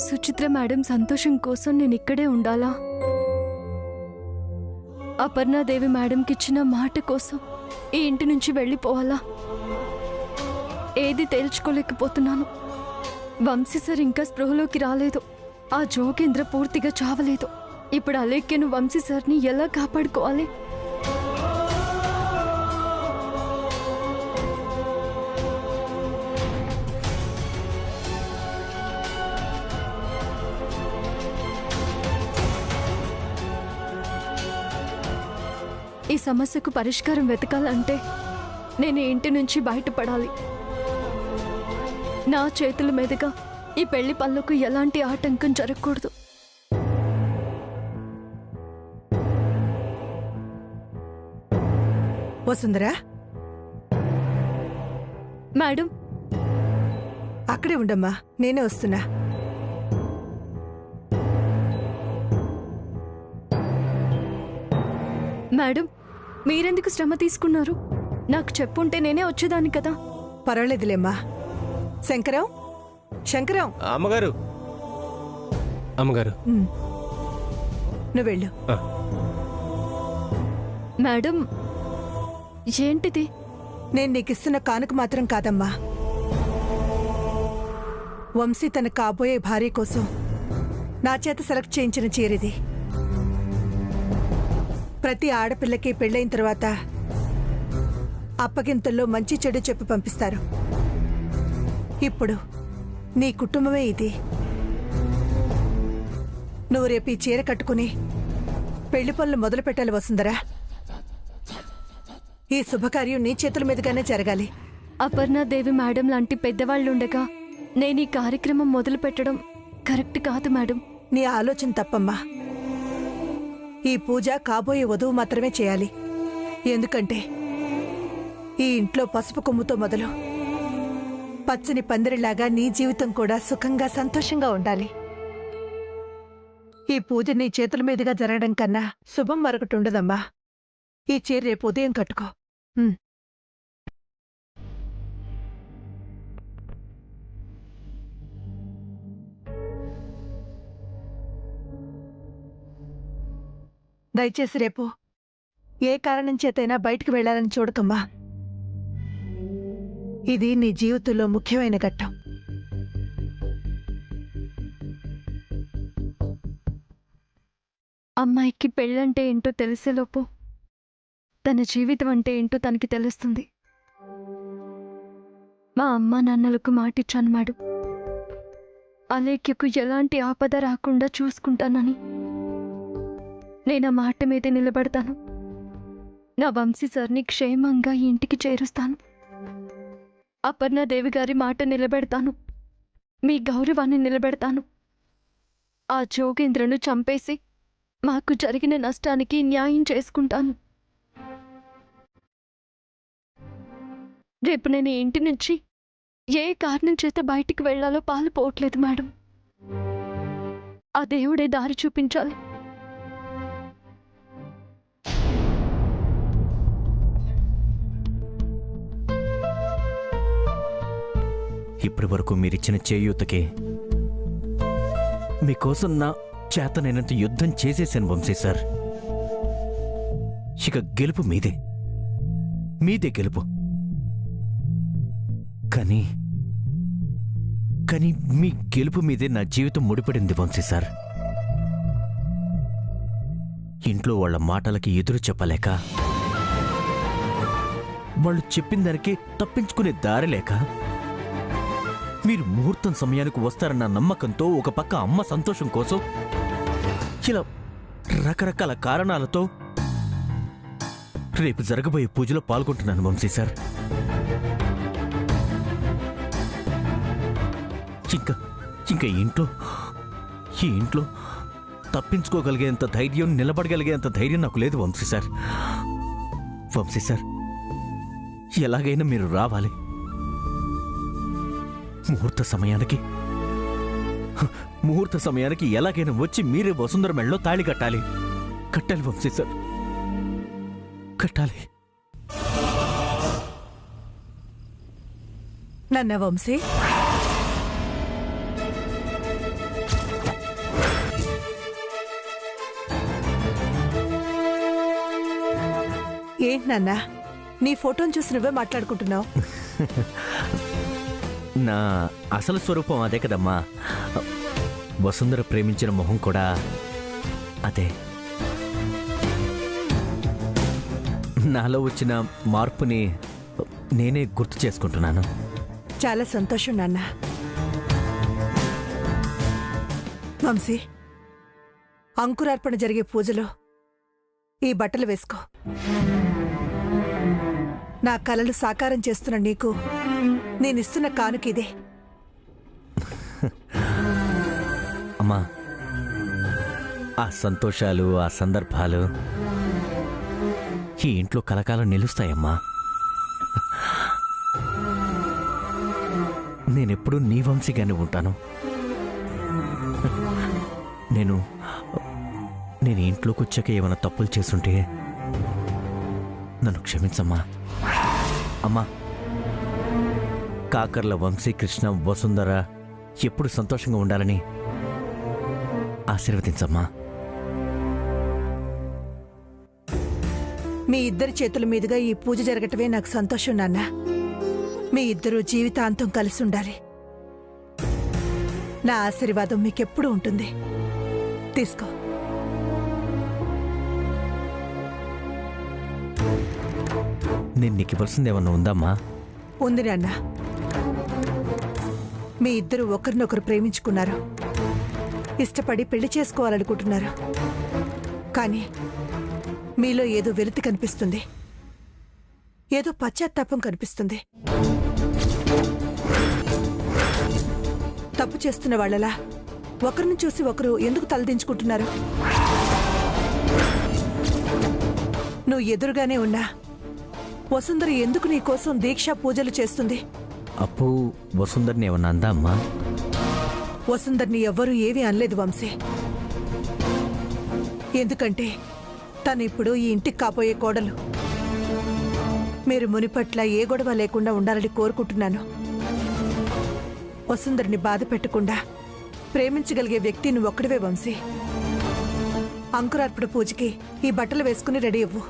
Suchitra madam సంతోషం కోసం నేను ఇక్కడే ఉండాలా? అపర్ణాదేవి మేడంకిచ్చిన మాట కోసం ఈ ఇంటి నుంచి వెళ్ళిపోవాలా? ఏది తేల్చుకోలేకపోతున్నాను. వంశీ సార్ ఇంకా స్పృహలోకి రాలేదు. ఆ జోగేంద్ర పూర్తిగా చావలేదు. ఇప్పుడు అలేఖ్యను వంశీ సార్ని ఎలా కాపాడుకోవాలి? ఈ సమస్యకు పరిష్కారం వెతకాలంటే నేను ఇంటి నుంచి బయటపడాలి. నా చేతుల మీదుగా ఈ పెళ్లి పనులకు ఎలాంటి ఆటంకం జరగకూడదు. వసుంధరా, మేడం అక్కడే ఉండమ్మా, నేనే వస్తున్నా. మేడం, మీరెందుకు శ్రమ తీసుకున్నారు? నాకు చెప్పుంటే నేనే వచ్చేదాన్ని కదా. పర్వాలేదులేమ్మా. శంకరం, శంకరం. అమ్మగారు, అమ్మగారు నువ్వు వెళ్ళు. మేడం, ఏంటిది? నేను నీకిస్తున్న కానుక మాత్రం కాదమ్మా. వంశీ తన కాబోయే భార్య కోసం నా చేత సెలెక్ట్ చేయించిన చీరిది. ప్రతి ఆడపిల్లకి పెళ్ళైన తర్వాత అప్పగింతల్లో మంచి చెడు చెప్పి పంపిస్తారు. ఇప్పుడు నీ కుటుంబమే ఇది. నువ్వు రేపు ఈ చీర కట్టుకుని పెళ్లి పనులు మొదలు పెట్టాలి వసుంధరా. ఈ శుభకార్యం నీ చేతుల మీదుగానే జరగాలి. అపర్ణాదేవి మేడం లాంటి పెద్దవాళ్ళుండగా నేను ఈ కార్యక్రమం మొదలు పెట్టడం కరెక్ట్ కాదు మేడం. నీ ఆలోచన తప్పమ్మా. ఈ పూజ కాబోయే వధువు మాత్రమే చేయాలి. ఎందుకంటే ఈ ఇంట్లో పసుపు కొమ్ముతో మొదలు పచ్చని పందిరిలాగా నీ జీవితం కూడా సుఖంగా సంతోషంగా ఉండాలి. ఈ పూజ నీ చేతుల మీదుగా జరగడం కన్నా శుభం మరొకటి ఉండదమ్మా. ఈ చీర రేపు ఉదయం కట్టుకో. దయచేసి రేపు ఏ కారణం చేతైనా బయటికి వెళ్లాలని చూడకమ్మా. ఇది నీ జీవితంలో ముఖ్యమైన ఘట్టం. అమ్మాయికి పెళ్ళంటే ఏంటో తెలిసేలోపు తన జీవితం అంటే ఏంటో తనకి తెలుస్తుంది. మా అమ్మ నాన్నలకు మాటిచ్చాను మేడం, అలేఖ్యకు ఎలాంటి ఆపద రాకుండా చూసుకుంటానని. నేను ఆ మాట మీద నిలబడతాను. నా వంశీ సార్ని క్షేమంగా ఇంటికి చేరుస్తాను. అపర్ణాదేవి గారి మాట నిలబెడతాను. మీ గౌరవాన్ని నిలబెడతాను. ఆ జోగేంద్రను చంపేసి మాకు జరిగిన నష్టానికి న్యాయం చేసుకుంటాను. రేపు నేను ఇంటి నుంచి ఏ కారణం చేత బయటికి వెళ్లాలో పాలుపోవట్లేదు మేడం. ఆ దేవుడే దారి చూపించాలి. ఇప్పటి వరకు మీరిచ్చిన చేయూతకే మీకోసం నా చేతనైనంత యుద్ధం చేసేశాను వంశీ సార్. ఇక గెలుపు మీదే, మీదే గెలుపు. కానీ మీ గెలుపు మీదే నా జీవితం ముడిపడింది వంశీ సార్. ఇంట్లో వాళ్ళ మాటలకి ఎదురు చెప్పలేక, వాళ్ళు చెప్పిన దానికి తప్పించుకునే దారి లేక, మీరు ముహూర్తం సమయానికి వస్తారన్న నమ్మకంతో, ఒక పక్క అమ్మ సంతోషం కోసం, ఇలా రకరకాల కారణాలతో రేపు జరగబోయే పూజలో పాల్గొంటున్నాను వంశీ సార్. ఇంకా ఈ ఇంట్లో తప్పించుకోగలిగేంత ధైర్యం, నిలబడగలిగేంత ధైర్యం నాకు లేదు వంశీ సార్. వంశీ సార్, ఎలాగైనా మీరు రావాలి. ముహూర్త సమయానికి ఎలాగైనా వచ్చి మీరే వసుంధర మెళ్ళలో తాళి కట్టాలి. కట్టాలి వంశీ సార్, కట్టాలి. నన్న వంశీ, ఏంటి నాన్న నీ ఫోటోని చూసి నువ్వే మాట్లాడుకుంటున్నావు? నా అసలు స్వరూపం అదే కదమ్మా. వసుంధర ప్రేమించిన మొహం కూడా అదే. నాలో వచ్చిన మార్పుని నేనే గుర్తు చేసుకుంటున్నాను. చాలా సంతోషం నాన్న. వంశీ, అంకురార్పణ జరిగే పూజలో ఈ బట్టలు వేసుకో. నా కలలు సాకారం చేస్తున్న నీకు నేనిస్తున్న కానుక ఇదే. అమ్మా, ఆ సంతోషాలు, ఆ సందర్భాలు ఈ ఇంట్లో కలకాలం నిలుస్తాయమ్మా. నేనెప్పుడూ నీ వంశీగానే ఉంటాను. నేను ఇంట్లోకి వచ్చాక ఏమైనా తప్పులు చేస్తుంటే నన్ను క్షమించమ్మా. అమ్మా, కాకర్ల వంశీకృష్ణ వసుంధర ఎప్పుడు సంతోషంగా ఉండాలని ఆశీర్వదించమ్మా. మీ ఇద్దరి చేతుల మీదుగా ఈ పూజ జరగటమే నాకు సంతోషం నాన్న. మీ ఇద్దరూ జీవితాంతం కలిసి ఉండాలి. నా ఆశీర్వాదం మీకెప్పుడూ ఉంటుంది. తీసుకో. నేను నీకు ఇవ్వాల్సింది ఏమన్నా ఉందమ్మా? ఉంది నాన్న. మీ ఇద్దరు ఒకరినొకరు ప్రేమించుకున్నారు, ఇష్టపడి పెళ్లి చేసుకోవాలనుకుంటున్నారు. కానీ మీలో ఏదో వెలితి కనిపిస్తుంది, ఏదో పశ్చాత్తాపం కనిపిస్తుంది. తప్పు చేస్తున్న వాళ్ళలా ఒకరిని చూసి ఒకరు ఎందుకు తలదించుకుంటున్నారు? నువ్వు ఎదురుగానే ఉన్నా వసుంధర ఎందుకు నీ కోసం దీక్షా పూజలు చేస్తుంది? అప్పు వసుంధర్ని ఏమన్నా అందా అమ్మా? వసుంధర్ని ఎవ్వరూ ఏమీ అనలేదు వంశీ. ఎందుకంటే తను ఇప్పుడు ఈ ఇంటికి కాబోయే కోడలు. మీరు మునిపట్ల ఏ గొడవ లేకుండా ఉండాలని కోరుకుంటున్నాను. వసుంధర్ని బాధ పెట్టకుండా ప్రేమించగలిగే వ్యక్తి నువ్వు ఒక్కడివే వంశీ. అంకురార్పణ పూజకి ఈ బట్టలు వేసుకుని రెడీ అవ్వు.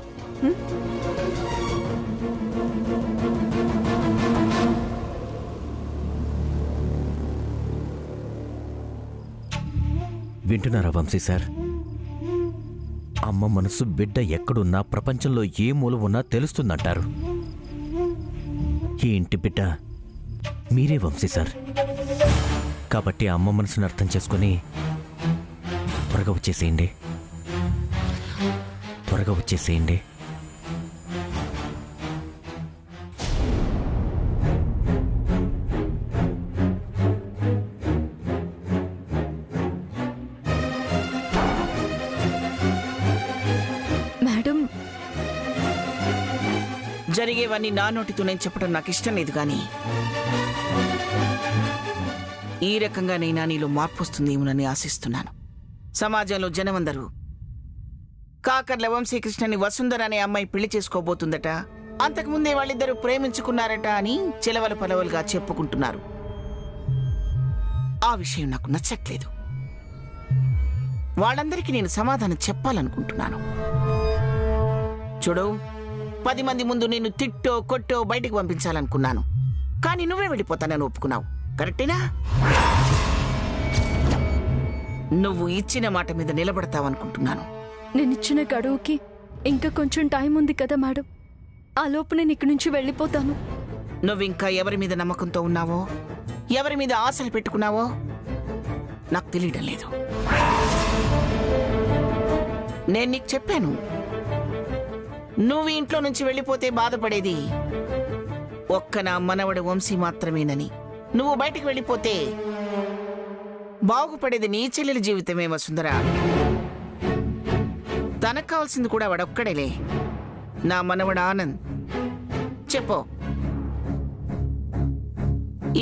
వింటున్నారా వంశీ సార్? అమ్మ మనసు బిడ్డ ఎక్కడున్నా, ప్రపంచంలో ఏ మూల ఉన్నా తెలుస్తుందంటారు. ఈ ఇంటి బిడ్డ మీరే వంశీ సార్. కాబట్టి అమ్మ మనసును అర్థం చేసుకుని త్వరగా వచ్చేసేయండి, త్వరగా వచ్చేసేయండి. మేడం, జరిగేవన్నీ నా నోటితో నేను చెప్పడం నాకు ఇష్టం లేదు, కానీ ఈ రకంగానైనా నీలో మార్పు వస్తుందేమోనని ఆశిస్తున్నాను. సమాజంలో జనమందరూ కాకర్ల వంశీకృష్ణని వసుంధర అనే అమ్మాయి పెళ్లి చేసుకోబోతుందట, అంతకుముందే వాళ్ళిద్దరూ ప్రేమించుకున్నారట అని చిలవల పలవలుగా చెప్పుకుంటున్నారు. ఆ విషయం నాకు నచ్చట్లేదు. వాళ్ళందరికీ నేను సమాధానం చెప్పాలనుకుంటున్నాను. చూడు, 10 మంది ముందు నిన్ను తిట్టో కొట్టో బయటికి పంపించాలనుకున్నాను, కానీ నువ్వే వెళ్ళిపోతానని ఒప్పుకున్నావు. కరెక్టేనా? నువ్వు ఇచ్చిన మాట మీద నిలబడతావనుకుంటున్నాను. నేనిచ్చిన గడువుకి ఇంకా కొంచెం టైం ఉంది కదా మేడం. ఆ లోపు నేను ఇక్కడి నుంచి వెళ్ళిపోతాను. నువ్వింకా ఎవరి మీద నమ్మకంతో ఉన్నావో, ఎవరి మీద ఆశలు పెట్టుకున్నావో నాకు తెలియడం లేదు. నేను నీకు చెప్పాను, నువ్వు ఇంట్లో నుంచి వెళ్ళిపోతే బాధపడేది ఒక్క నా మనవడు వంశీ మాత్రమేనని. నువ్వు బయటికి వెళ్ళిపోతే బాగుపడేది నీ చెల్లెలి జీవితమే వసుంధర. తనకు కావాల్సింది కూడా వాడొక్కడేలే, నా మనవడు ఆనంద్. చెప్పు,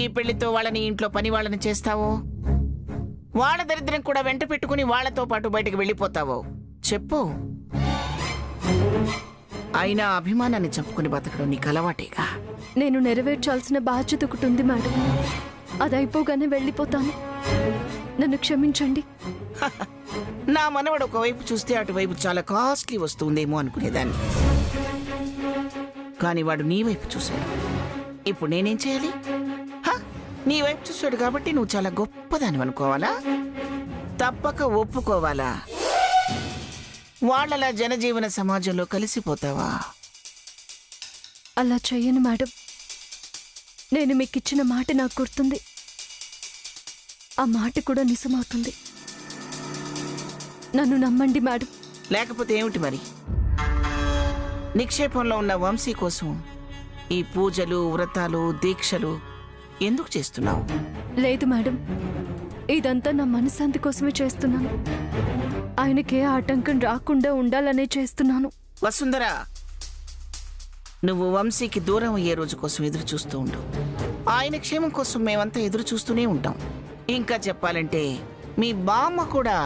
ఈ పెళ్లితో వాళ్ళని ఇంట్లో పని వాళ్ళని చేస్తావో, వాళ్ళ దరిద్రం కూడా వెంట పెట్టుకుని వాళ్లతో పాటు బయటకు వెళ్ళిపోతావో చెప్పు. అయినా అభిమానాన్ని చంపుకుని బతకడం నీకు అలవాటేగా. నేను నెరవేర్చాల్సిన బాధ్యత ఒకటి ఉంది మేడం. అది అయిపోగానే వెళ్ళిపోతాను. నన్ను క్షమించండి. నా మనవడు ఒకవైపు చూస్తే అటువైపు చాలా కాస్ట్లీ వస్తుందేమో అనుకునేదాన్ని. కానీ వాడు నీ వైపు చూశాడు. ఇప్పుడు నేనేం చేయాలి? హ? నీ వైపు చూశాడు కాబట్టి నువ్వు చాలా గొప్పదాని అనుకోవాలా? తప్పక ఒప్పుకోవాలా? వాళ్ళలా జనజీవన సమాజంలో కలిసిపోతావా? అలా చెయ్యను మేడం. నేను మీకు ఇచ్చిన మాట నాకు గుర్తుంది. ఆ మాట కూడా నిజమవుతుంది. నన్ను నమ్మండి మేడం. లేకపోతే ఏమిటి మరి? నిక్షేపంలో ఉన్న వంశీ కోసం ఈ పూజలు, వ్రతాలు, దీక్షలు ఎందుకు చేస్తున్నావు? లేదు మేడం, ఇదంతా నా మనశ్శాంతి కోసమే చేస్తున్నాను. ఆయనకే ఆటంకం రాకుండా ఉండాలనే చేస్తున్నాను. వసుంధర, నువ్వు వంశీకి దూరం అయ్యే రోజు కోసం ఎదురు చూస్తూ ఉండు. ఆయన క్షేమం కోసం మేమంతా ఎదురు చూస్తూనే ఉంటాం. ఇంకా చెప్పాలంటే మీ బామ్మ కూడా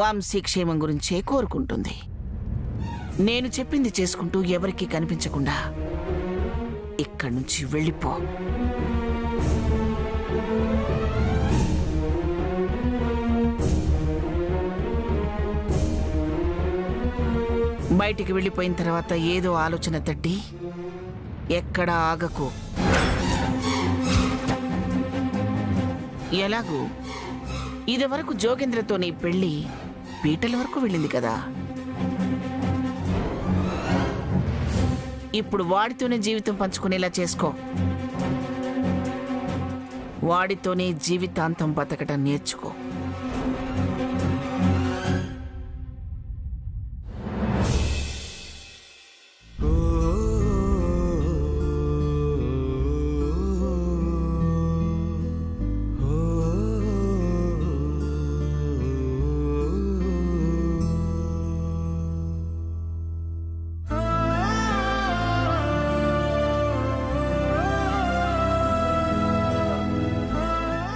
వంశీ క్షేమం గురించే కోరుకుంటుంది. నేను చెప్పింది చేసుకుంటూ ఎవరికీ కనిపించకుండా ఇక్కడి నుంచి వెళ్ళిపో. బయటికి వెళ్ళిపోయిన తర్వాత ఏదో ఆలోచన తట్టి ఎక్కడా ఆగకు. ఎలాగూ ఇదివరకు జోగేంద్రతో నీ పెళ్లి పీటల వరకు వెళ్ళింది కదా. ఇప్పుడు వాడితోనే జీవితం పంచుకునేలా చేసుకో. వాడితోనే జీవితాంతం బతకటం నేర్చుకో.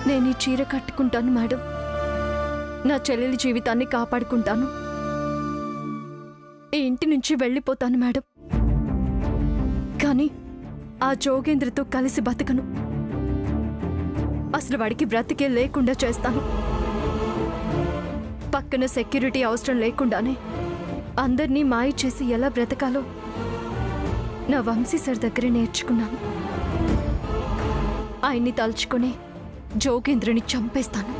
నేను ఈ చీర కట్టుకుంటాను మేడం. నా చెల్లెలి జీవితాన్ని కాపాడుకుంటాను. ఈ ఇంటి నుంచి వెళ్ళిపోతాను మేడం. కానీ ఆ జోగేంద్రతో కలిసి బతకను. అసలు వాడికి బ్రతికే లేకుండా చేస్తాను. పక్కన సెక్యూరిటీ అవసరం లేకుండానే అందరినీ మాయ చేసి ఎలా బ్రతకాలో నా వంశీ సార్ దగ్గరే నేర్చుకున్నాను. ఆయన్ని తలుచుకుని జోగేంద్రని చంపేస్తాను.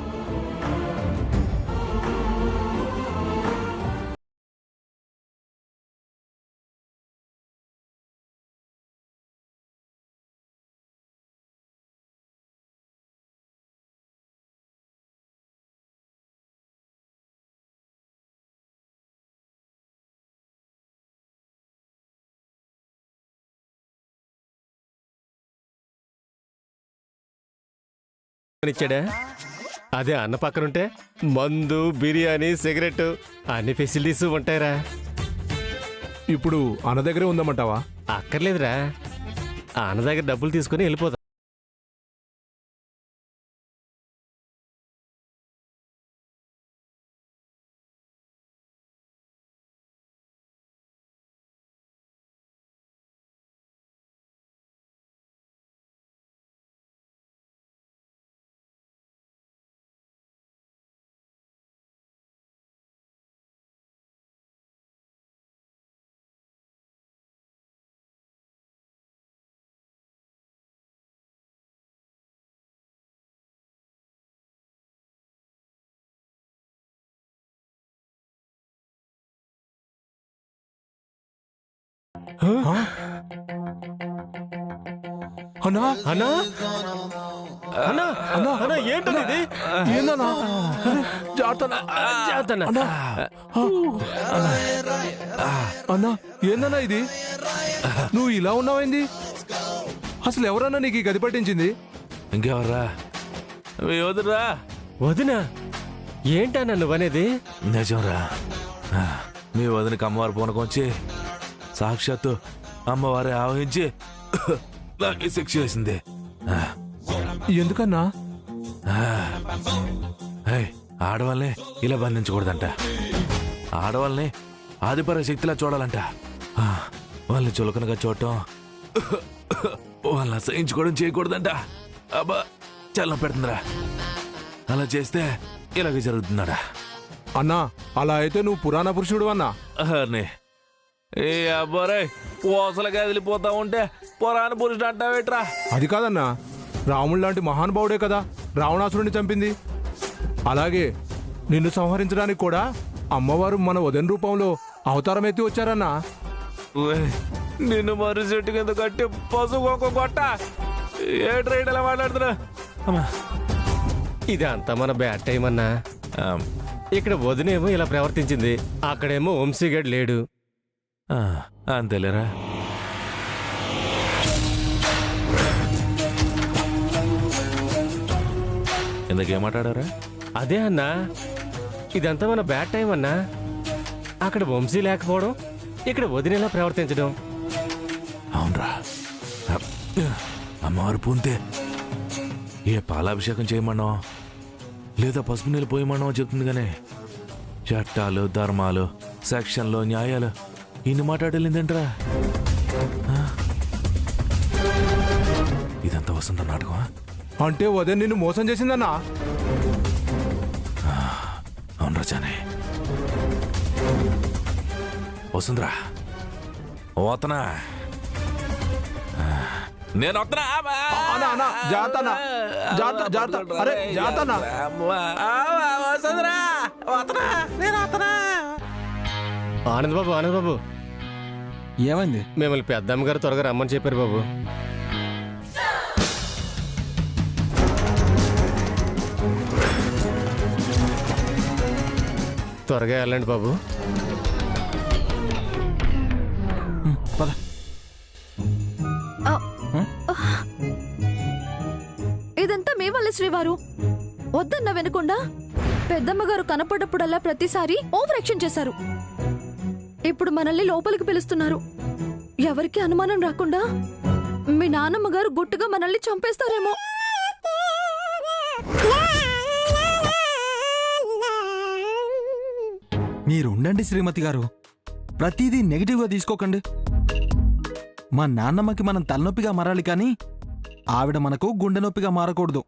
ఇచ్చాడా? అదే అన్న పక్కనుంటే మందు, బిర్యానీ, సిగరెట్ అన్ని ఫెసిలిటీస్ ఉంటాయిరా. ఇప్పుడు అన్న దగ్గరే ఉందమంటావా? అక్కర్లేదురా, ఆ అన్న దగ్గర డబ్బులు తీసుకుని వెళ్ళిపోతా. అన్నా అన్నా అన్నా అన్నా అన్నా ఏంటది ఇది? ఏందన్నా? జాగ్రత్త జాగ్రత్త. అన్నా, ఏందన్నా ఇది? నువ్వు ఇలా ఉన్నావేంది? అసలు ఎవరన్నా నీకు ఈ గది పట్టించింది? ఇంకెవర్రా? వదిరా. వదినా? ఏంటన్నా నువ్వనేది? నిజంరా, మీ వదినకి అమ్మవారి పూనకొచ్చి సాక్షాత్తు అమ్మవారి ఆవహించి నాకు శిక్ష వేసింది. ఎందుకన్నా? ఆడవాళ్ళని ఇలా బంధించకూడదంట. ఆడవాళ్ళని ఆదిపర శక్తిలా చూడాలంట. వాళ్ళని చులకనగా చూడటం, వాళ్ళని అసహించుకోవడం చేయకూడదంట. అబ్బా, చల్లం పెడుతుందిరా. అలా చేస్తే ఇలాగే జరుగుతున్నాడా? అన్నా, అలా అయితే నువ్వు పురాణ పురుషుడు అన్నా. ఏ అబ్బారే ఓసలు కదిలిపోతా ఉంటే పురాణ పురుషుడు అంటావేట్రా? అది కాదన్నా, రాముడు లాంటి మహానుభావుడే కదా రావణాసురుడిని చంపింది. అలాగే నిన్ను సంహరించడానికి కూడా అమ్మవారు మన వదన రూపంలో అవతారం ఎత్తి వచ్చారన్నా. ఓయ్, నిన్ను మర్రి చెట్టు కింద కట్టి పసుపు ఒక కొట్ట ఏ ట్రైన్ ఎలా మాట్లాడుతున్నా? అమ్మా ఇది అంతా మన బ్యాడ్ టైం అన్నా. ఇక్కడ వదినేమో ఇలా ప్రవర్తించింది, అక్కడేమో వంశీగడ్ లేడు. అంతేలేరా. ఇందుకేం మాట్లాడారా? అదే అన్నా, ఇదంతా మన బ్యాడ్ టైం అన్నా. అక్కడ వంశీ లేకపోవడం, ఇక్కడ వదినేలా ప్రవర్తించడం. అవునరా, అమ్మవారు పూంతే ఏ పాలాభిషేకం చేయమనో లేదా పసుపు నీళ్ళు పోయమనో చెప్తుంది కానీ చట్టాలు, ధర్మాలు, సెక్షన్లు, న్యాయాలు ఇన్ని మాట్లాడలేదేంట్రా? ఇదంతా వసంత నాటకం. అంటే వదన నిన్ను మోసం చేసిందన్నా. అవును రజానే. వసుంధరా ఓతనా, నేను వస్తున్నా. అన్నా, అన్నా, జాగ్రత్త అన్నా. జాగ్రత్త, జాగ్రత్త. అరే, జాగ్రత్త అన్నా. వసుంధరా ఓతనా, నేను వస్తున్నా. ఆనంద్ బాబు, ఆనంద్ బాబు, ఏమైంది? మిమ్మల్ని పెద్దమ్మ గారు త్వరగా రమ్మని చెప్పారు బాబు. త్వరగా వెళ్ళండి బాబు. పద. ఇదంతా మీ వల్ల శ్రీవారు. వద్దన్న వినకుండా పెద్దమ్మగారు కనపడ్డప్పుడల్లా ప్రతిసారి ఓవర్ యాక్షన్ చేశారు. ఇప్పుడు మనల్ని లోపలికి పిలుస్తున్నారు. ఎవరికి అనుమానం రాకుండా మీ నాన్నమ్మ గారు గుట్టుగా మనల్ని చంపేస్తారేమో. మీరుండండి శ్రీమతి గారు, ప్రతిదీ నెగిటివ్గా తీసుకోకండి. మా నాన్నమ్మకి మనం తలనొప్పిగా మారాలి కానీ ఆవిడ మనకు గుండె నొప్పిగా మారకూడదు.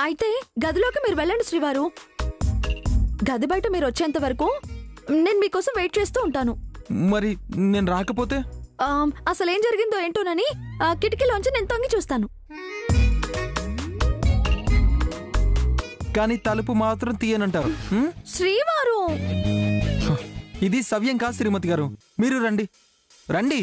అయితే గదిలోకి మీరు వెళ్ళండి శ్రీవారు. గది బయట మీరు వచ్చేంత వరకు నేను మీకోసం వెయిట్ చేస్తూ ఉంటాను. మరి నేను రాకపోతే? అసలేం జరిగిందో ఏంటోనని కిటికీలోంచి నేను తొంగి చూస్తాను. కానీ తలుపు మాత్రం తీయనంటారు. శ్రీవారు, ఇది సవ్యం కాదు శ్రీమతి గారు. మీరు రండి, రండి.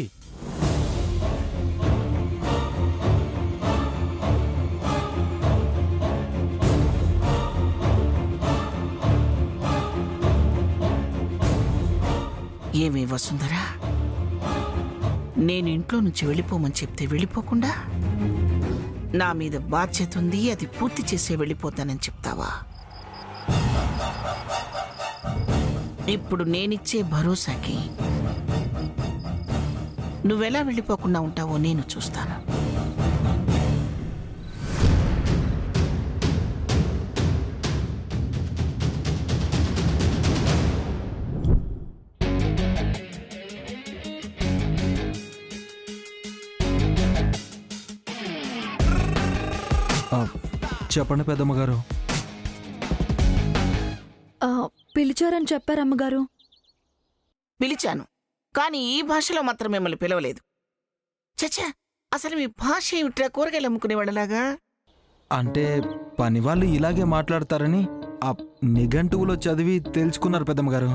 ఏమే వసుంధరా, నేను ఇంట్లో నుంచి వెళ్ళిపోమని చెప్తే వెళ్ళిపోకుండా నా మీద బాధ్యత ఉంది, అది పూర్తి చేసే వెళ్ళిపోతానని చెప్తావా? ఇప్పుడు నేనిచ్చే భరోసాకి నువ్వెలా వెళ్ళిపోకుండా ఉంటావో నేను చూస్తాను. చెప్పండి పెద్దమ్మ గారు. పిలిచారని చెప్పారమ్మగారు. పిలిచాను, కానీ ఈ భాషలో మాత్రం మిమ్మల్ని పిలవలేదు. చచ్చా, అసలు మీ భాష ఏమిట్రా? కూరగాయలు అమ్ముకునేవాడలాగా. అంటే పని వాళ్ళు ఇలాగే మాట్లాడతారని ఆ నిఘంటువులో చదివి తెలుసుకున్నారు పెద్దమ్మ గారు.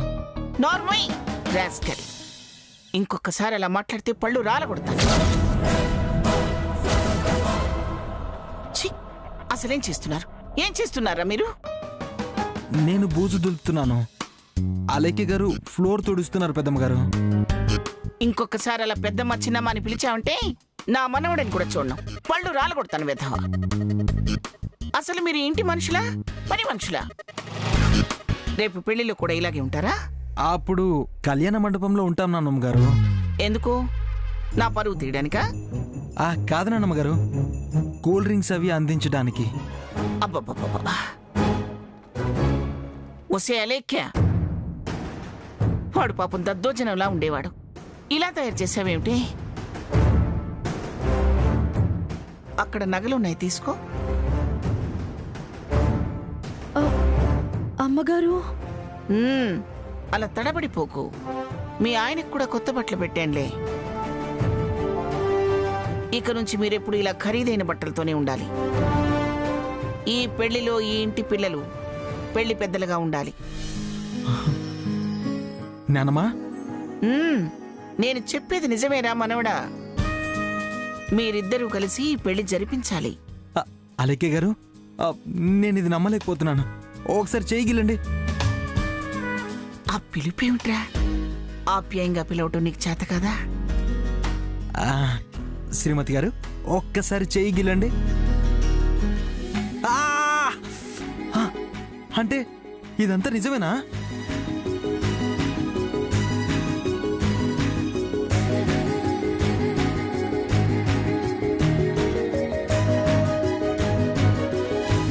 నార్మల్ రాస్కల్, ఇంకొకసారి అలా మాట్లాడితే పళ్ళు రాలగొడతాను. ఛీ, అసలేం చేస్తున్నారు? ఏం చేస్తున్నారా మీరు? నేను బూజు దులుపుతున్నాను. అలెక్కి గారు ఫ్లోర్ తుడుస్తున్నారు పెద్దమ్మ గారు. ఇంకొకసారి అలా పెద్దమ్మ చిన్నమ్మ అని పిలిచావంటే నా మనవడని కూడా చూడను, పళ్ళు రాలగొడతాను వెధవ. అసలు మీరు ఇంటి మనుషులా, పని మనుషులా? రేపు పెళ్లిలో కూడా ఇలాగే ఉంటారా? అప్పుడు కళ్యాణ మండపంలో ఉంటాం నాన్నమ్మ గారు. ఎందుకు? నా పరువు తీయడానికా? కాదు నాన్నమ్మ గారు, కూల్ డ్రింక్స్ అవి అందించడానికి. అబ్బబ్బబ్బబ్బా, ఒసే అలేఖ్య, వాడు పాపం దద్దోజనంలా ఉండేవాడు, ఇలా తయారు చేసావేమిటి? అక్కడ నగలున్నాయి, తీసుకో. అమ్మగారు, అలా తడబడిపోకు. మీ ఆయనకు కూడా కొత్త బట్టలు పెట్టానులే. ఇక నుంచి మీరెప్పుడు ఇలా ఖరీదైన బట్టలతోనే ఉండాలి. ఈ పెళ్లిలో ఈ ఇంటి పిల్లలు పెళ్లి పెద్దలుగా ఉండాలి. నానమ్మా నేను చెప్పేది నిజమేరా మనవడా? మీరిద్దరూ కలిసి ఈ పెళ్లి జరిపించాలి. అలకే గారు, నేను ఇది నమ్మలేకపోతున్నాను. ఒకసారి చేయగిలండి. ఆ పిలిపేమిట్రా? ఆప్యాయంగా పిలవటం నీకు చేత కదా? శ్రీమతి గారు, ఒక్కసారి చేయగిలండి. అంటే ఇదంతా నిజమేనా?